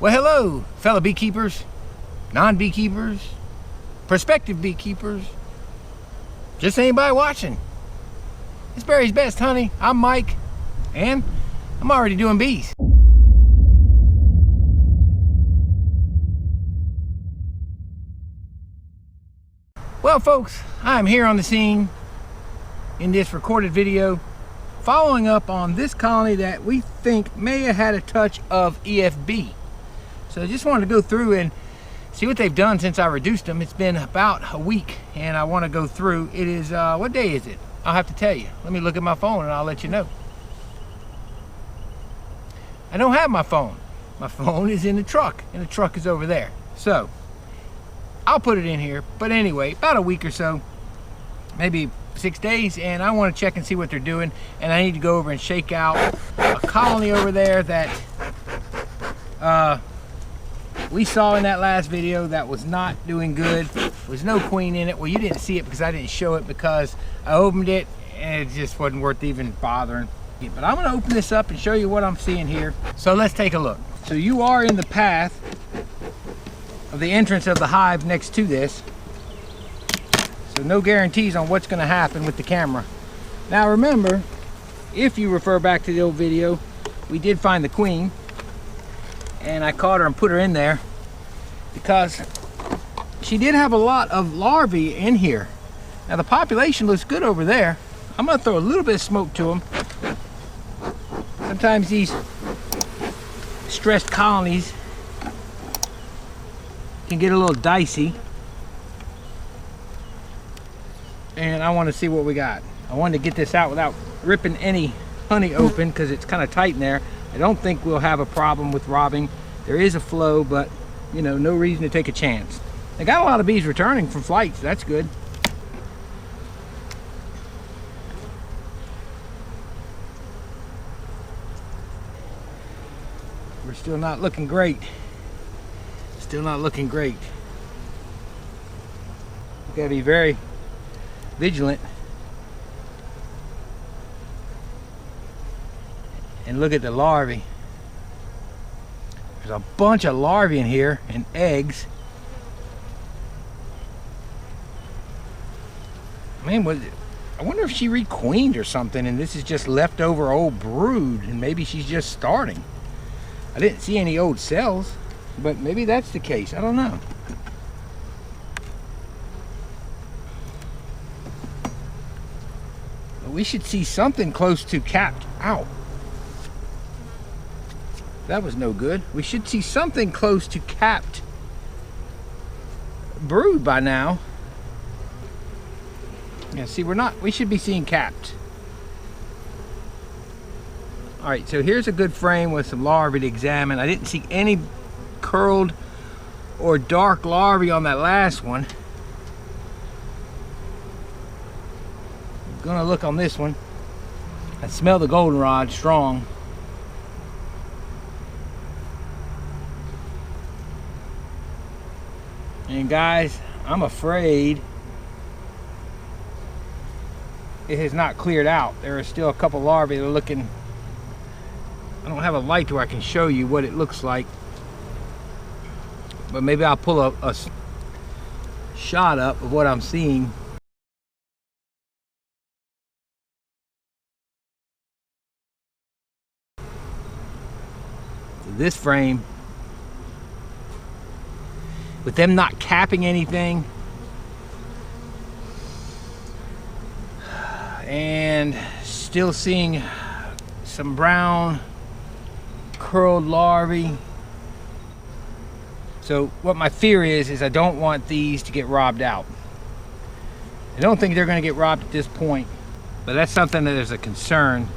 Well, hello, fellow beekeepers, non-beekeepers, prospective beekeepers, just anybody watching. It's Barry's Best Honey. I'm Mike, and I'm already doing bees. Well, folks, I'm here on the scene in this recorded video, following up on this colony that we think may have had a touch of EFB. So I just wanted to go through and see what they've done since I reduced them. It's been about a week, and I want to go through. It is, what day is it? I'll have to tell you. Let me look at my phone and I'll let you know. I don't have my phone. My phone is in the truck, and the truck is over there. So I'll put it in here. But anyway, about a week or so, maybe 6 days, and I want to check and see what they're doing. And I need to go over and shake out a colony over there that we saw in that last video that was not doing good. There was no queen in it. Well, you didn't see it because I didn't show it, because I opened it and it just wasn't worth even bothering. But I'm going to open this up and show you what I'm seeing here. So let's take a look. So you are in the path of the entrance of the hive next to this. So no guarantees on what's going to happen with the camera. Now remember, if you refer back to the old video, we did find the queen. And I caught her and put her in there because she did have a lot of larvae in here. Now the population looks good over there. I'm going to throw a little bit of smoke to them. Sometimes these stressed colonies can get a little dicey. And I want to see what we got. I wanted to get this out without ripping any honey open because it's kind of tight in there. I don't think we'll have a problem with robbing. There is a flow, but you know, no reason to take a chance. They got a lot of bees returning from flights. That's good. We're still not looking great. Still not looking great. We gotta be very vigilant. And look at the larvae. There's a bunch of larvae in here and eggs. Man, I wonder if she requeened or something and this is just leftover old brood and maybe she's just starting. I didn't see any old cells, but maybe that's the case. I don't know. But we should see something close to capped out. That was no good. We should see something close to capped brood by now. Yeah, see, we should be seeing capped. All right, so here's a good frame with some larvae to examine. I didn't see any curled or dark larvae on that last one. I'm gonna look on this one. I smell the goldenrod strong. And guys, I'm afraid it has not cleared out. There are still a couple larvae that are looking. I don't have a light where I can show you what it looks like, but maybe I'll pull a shot up of what I'm seeing. So this frame, with them not capping anything and still seeing some brown curled larvae. So what my fear is I don't want these to get robbed out. I don't think they're going to get robbed at this point, but that's something that is a concern.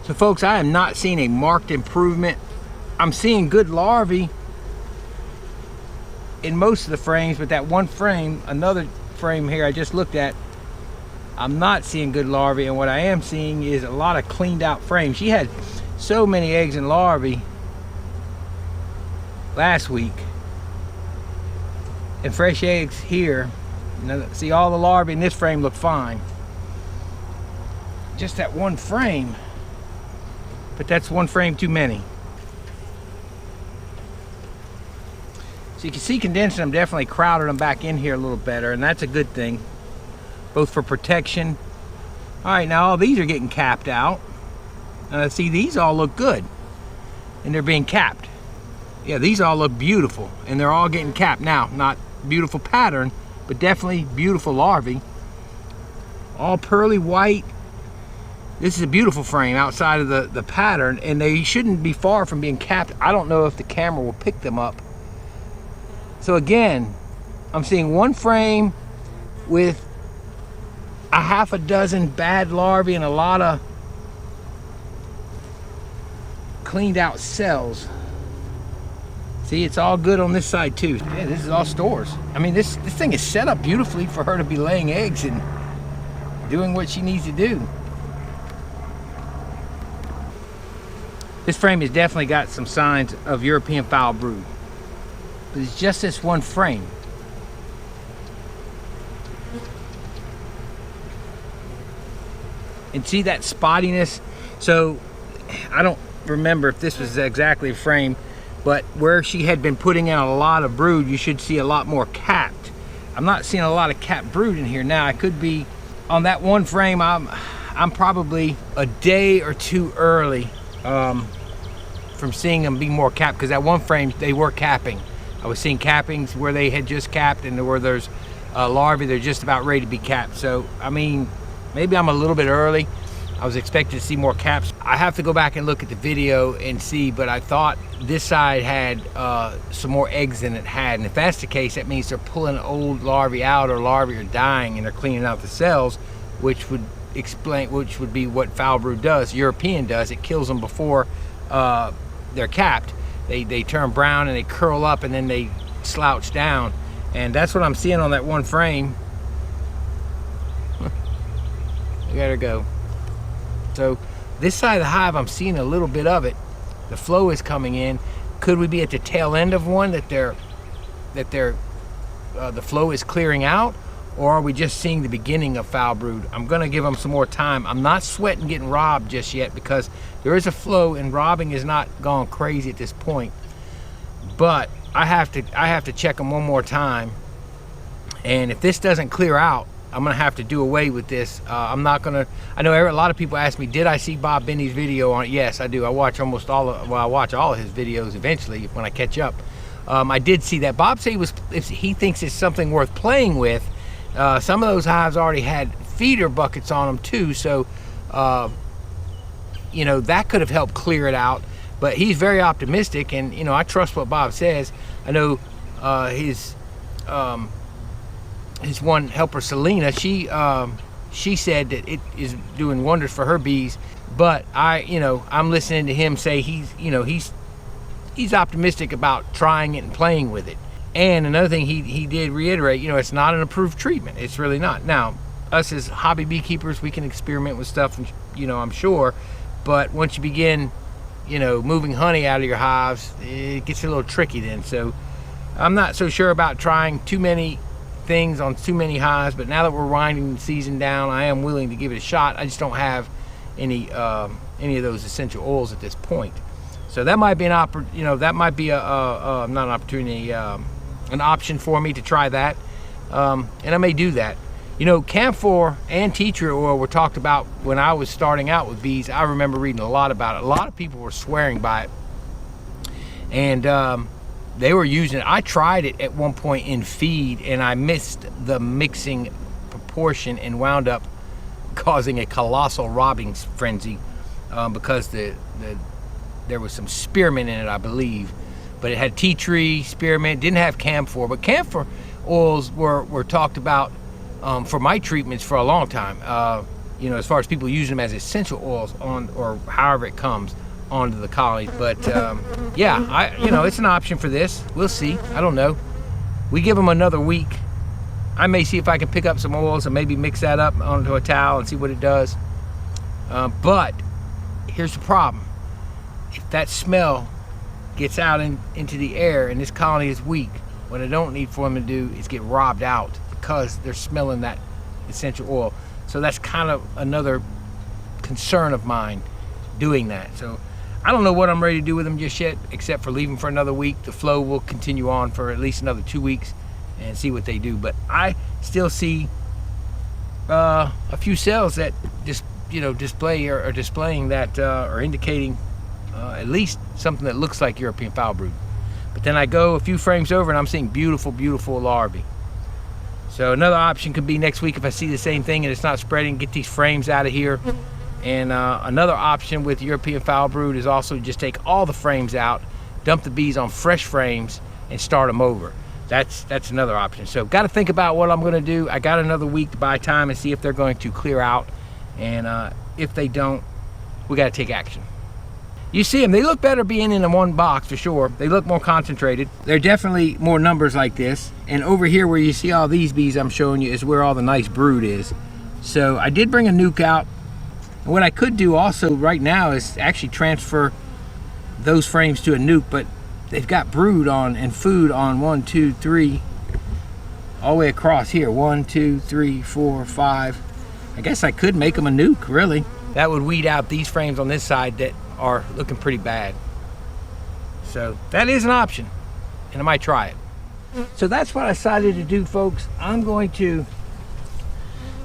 So folks, I am not seeing a marked improvement. I'm seeing good larvae in most of the frames, but that one frame, another frame here I just looked at, I'm not seeing good larvae, and what I am seeing is a lot of cleaned out frames. She had so many eggs and larvae last week, and fresh eggs here. Now, see, all the larvae in this frame look fine. Just that one frame, but that's one frame too many. So you can see condensing them definitely crowded them back in here a little better, and that's a good thing, both for protection. All right, now all these are getting capped out. See, these all look good, and they're being capped. Yeah, these all look beautiful, and they're all getting capped. Now, not beautiful pattern, but definitely beautiful larvae. All pearly white. This is a beautiful frame outside of the pattern, and they shouldn't be far from being capped. I don't know if the camera will pick them up. So again, I'm seeing one frame with a half a dozen bad larvae and a lot of cleaned out cells. See, it's all good on this side too. Yeah, this is all stores. I mean, this thing is set up beautifully for her to be laying eggs and doing what she needs to do. This frame has definitely got some signs of European foul brood, but it's just this one frame. And see that spottiness? So I don't remember if this was exactly a frame, but where she had been putting in a lot of brood, you should see a lot more capped. I'm not seeing a lot of capped brood in here now. I could be on that one frame. I'm probably a day or two early from seeing them be more capped, because that one frame they were capping. I was seeing cappings where they had just capped, and where there's larvae they're just about ready to be capped. So I mean, maybe I'm a little bit early. I was expecting to see more caps. I have to go back and look at the video and see, but I thought this side had some more eggs than it had. And if that's the case, that means they're pulling old larvae out, or larvae are dying and they're cleaning out the cells, which would be what foul brood does, European does. It kills them before they're capped. They turn brown and they curl up and then they slouch down. And that's what I'm seeing on that one frame. Look at her go. So this side of the hive, I'm seeing a little bit of it. The flow is coming in. Could we be at the tail end of one, that the flow is clearing out, or are we just seeing the beginning of foul brood? I'm gonna give them some more time. I'm not sweating getting robbed just yet, because there is a flow and robbing is not gone crazy at this point. But I have to check them one more time, and if this doesn't clear out, I'm gonna have to do away with this. I'm not gonna. I know a lot of people ask me, did I see Bob Benny's video on it? Yes, I do. I watch almost all of. Well, I watch all of his videos eventually when I catch up. I did see that. Bob said he thinks it's something worth playing with. Some of those hives already had feeder buckets on them too, so you know, that could have helped clear it out. But he's very optimistic, and you know, I trust what Bob says. I know his one helper, Selena, she said that it is doing wonders for her bees. But I'm listening to him say he's optimistic about trying it and playing with it. And another thing he did reiterate, it's not an approved treatment. It's really not. Now, us as hobby beekeepers, we can experiment with stuff, I'm sure. But once you begin, moving honey out of your hives, it gets a little tricky then. So I'm not so sure about trying too many things on too many hives, but now that we're winding the season down, I am willing to give it a shot. I just don't have any of those essential oils at this point. So that might be not an opportunity, an option for me to try that, and I may do that. Camphor and tea tree oil were talked about when I was starting out with bees. I remember reading a lot about it. A lot of people were swearing by it, and they were using it. I tried it at one point in feed, and I missed the mixing proportion and wound up causing a colossal robbing frenzy because there was some spearmint in it, I believe. But it had tea tree, spearmint, didn't have camphor. But camphor oils were talked about for my treatments for a long time. As far as people using them as essential oils or however it comes onto the colony. But yeah, it's an option for this. We'll see. I don't know. We give them another week I may see if I can pick up some oils and maybe mix that up onto a towel and see what it does. But here's the problem. If that smell gets out into the air and this colony is weak, what I don't need for them to do is get robbed out because they're smelling that essential oil. So that's kind of another concern of mine, doing that. So I don't know what I'm ready to do with them just yet, except for leave them for another week. The flow will continue on for at least another 2 weeks and see what they do. But I still see a few cells that just, you know, display or displaying that or indicating at least something that looks like European foul brood. But then I go a few frames over and I'm seeing beautiful, beautiful larvae. So another option could be next week if I see the same thing and it's not spreading, get these frames out of here. And another option with European foul brood is also just take all the frames out, dump the bees on fresh frames and start them over. That's another option. So got to think about what I'm going to do. I got another week to buy time and see if they're going to clear out. And if they don't, we got to take action. You see them, they look better being in one box for sure. They look more concentrated. They're definitely more numbers like this. And over here where you see all these bees I'm showing you is where all the nice brood is. So I did bring a nuke out. And what I could do also right now is actually transfer those frames to a nuke, but they've got brood on and food on 1, 2, 3, all the way across here. 1, 2, 3, 4, 5. I guess I could make them a nuke, really. That would weed out these frames on this side that are looking pretty bad. So that is an option, and I might try it. So that's what I decided to do, folks. I'm going to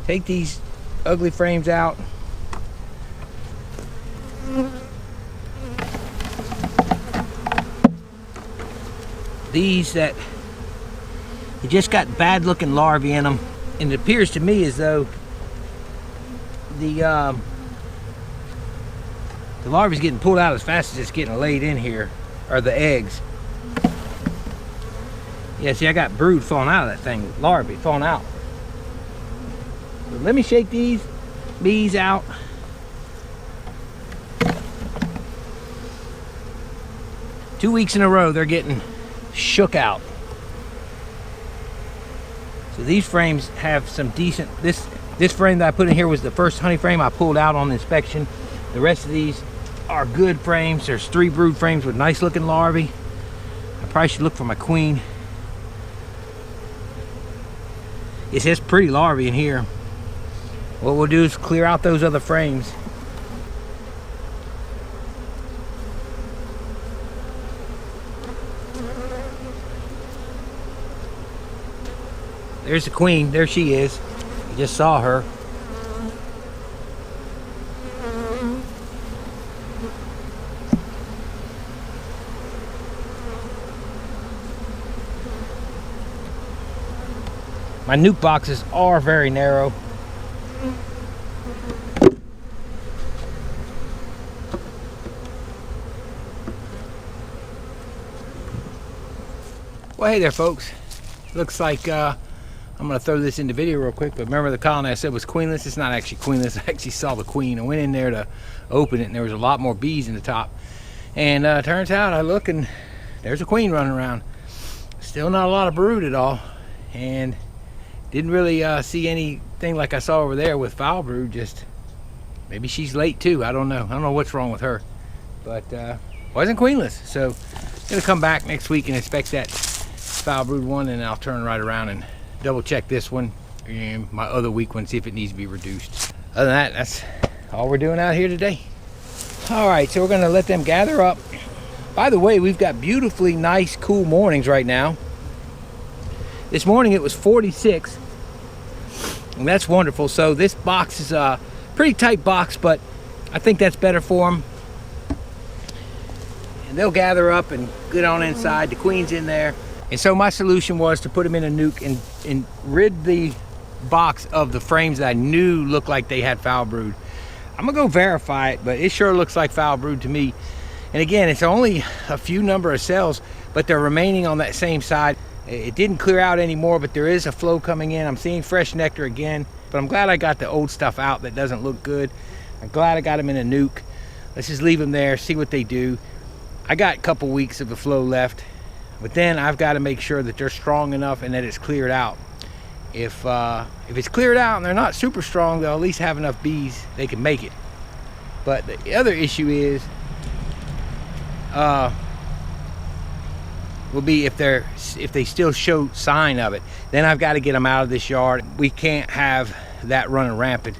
take these ugly frames out. These that you just got bad looking larvae in them, and it appears to me as though the larvae's getting pulled out as fast as it's getting laid in here, or the eggs. Yeah, see, I got brood falling out of that thing, larvae falling out. So let me shake these bees out. Two weeks in a row, they're getting shook out. So these frames have some decent, this frame that I put in here was the first honey frame I pulled out on inspection. The rest of these are good frames. There's 3 brood frames with nice looking larvae. I probably should look for my queen. It says pretty larvae in here. What we'll do is clear out those other frames. There's the queen. There she is. You just saw her. My nuke boxes are very narrow. Well, hey there, folks. Looks like I'm gonna throw this into video real quick, but remember the colony I said was queenless? It's not actually queenless. I actually saw the queen. I went in there to open it and there was a lot more bees in the top. And turns out I look and there's a queen running around. Still not a lot of brood at all. And didn't really see anything like I saw over there with foul brood. Just maybe she's late too. I don't know. I don't know what's wrong with her. But wasn't queenless. So I'm gonna come back next week and inspect that foul brood one, and I'll turn right around and double check this one and my other weak one, see if it needs to be reduced. Other than that, that's all we're doing out here today. All right, so we're gonna let them gather up. By the way, we've got beautifully nice, cool mornings right now. This morning it was 46, and that's wonderful. So this box is a pretty tight box, but I think that's better for them. And they'll gather up and get on inside. The queen's in there. And so my solution was to put them in a nuke and rid the box of the frames that I knew looked like they had foul brood. I'm gonna go verify it, but it sure looks like foul brood to me. And again, it's only a few number of cells, but they're remaining on that same side. It didn't clear out anymore, but there is a flow coming in. I'm seeing fresh nectar again, but I'm glad I got the old stuff out that doesn't look good. I'm glad I got them in a nuke. Let's just leave them there, see what they do. I got a couple weeks of the flow left, but then I've got to make sure that they're strong enough and that it's cleared out. If it's cleared out and they're not super strong, they'll at least have enough bees they can make it. But the other issue is will be if they still show sign of it. Then I've got to get them out of this yard. We can't have that running rampant.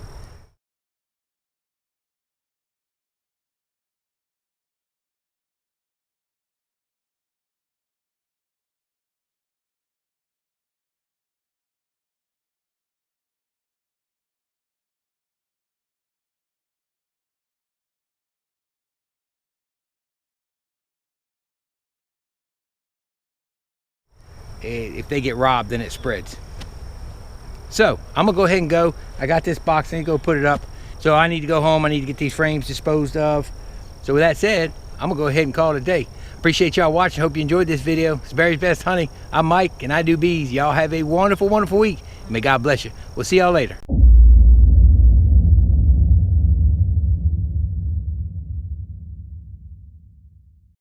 If they get robbed, then it spreads. So I'm gonna go ahead and go. I got this box, I need to go put it up. So I need to go home, I need to get these frames disposed of. So with that said, I'm gonna go ahead and call it a day. Appreciate y'all watching. Hope you enjoyed this video. It's Barry's Best Honey. I'm Mike and I do bees. Y'all have a wonderful, wonderful week. May God bless you. We'll see y'all later.